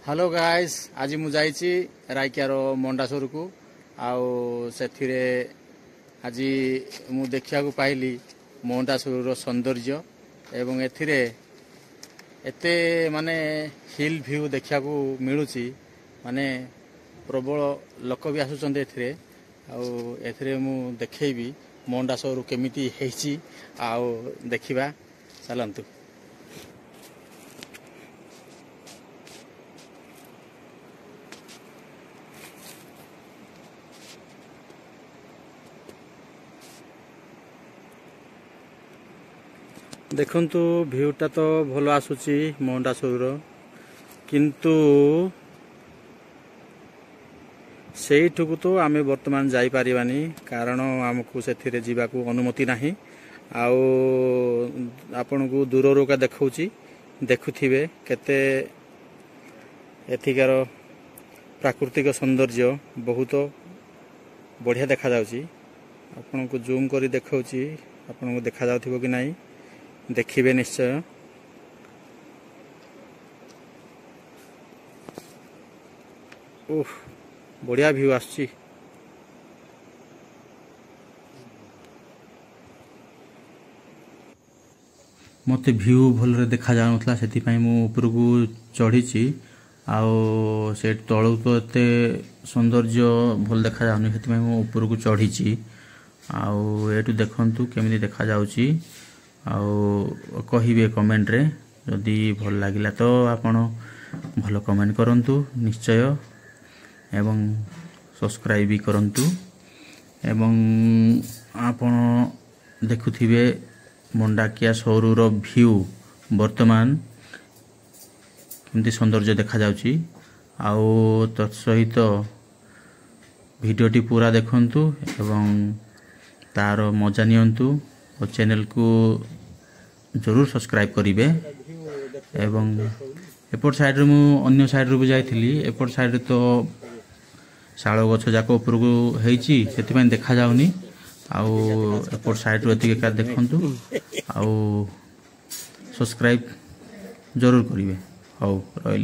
Hello guys आज मु जाइछि रायकियार मंडासोर को आउ सेथिरे आज मु देखिया को पाइली मंडासोर सौंदर्य एवं एथिरे एते माने हिल व्यू देखिया को मिलुछि माने प्रबल लोक भी आसुचंदे एथिरे आउ एथिरे मु देखैबी मंडासोर केमिति हेछि आउ देखिबा चलंतु। देखंतु भ्यूटा तो भलो आसुची मंडासोर किंतु सेठुकु तो आमे वर्तमान जाई पारिबानी कारण हमकु सेथिरे जीवाकू अनुमति नाही। आउ आपनकु दूररो का देखौची देखुथिबे केते एथिकार प्राकृतिक सौंदर्य बहुत बढ़िया देखा जाउची। आपनकु जूम करी देखौची आपनकु देखा जाउथिबो कि नाही देखिबे निश्चय। ओह बढ़िया व्यू आछि। मते व्यू भलरे देखा जाउनथला सेति पई मु ऊपर को चढ़ीची आउ से तळु तो एते सौंदर्य भल देखा जाउनी सेति पई मु ऊपर को चढ़ीची आउ एटु देखंतु केमिति देखा जाउची आउ कहिबे कमेंट रे जदि भल लागिला तो आपण भल कमेंट करंतु निश्चय एवं सब्सक्राइब भी करंतु एवं आपण देखुथिबे मंडाकिया सौरूर व्यू वर्तमान केमती सौंदर्य देखा जाउची आउ तत्सहित वीडियोटी पूरा देखंतु एवं तार मजा नियंतु और चैनल को जरूर सब्सक्राइब करिवे एवं एपट साइड रे मु अन्य साइड रे भी जाइथिली एपट साइड रे तो शाल गछ जाक ऊपर को हेची सेति पय देखा जाउनी आउ एपट साइड रे एतिके का देखंतु आउ सब्सक्राइब जरूर करिवे। हौ रहली।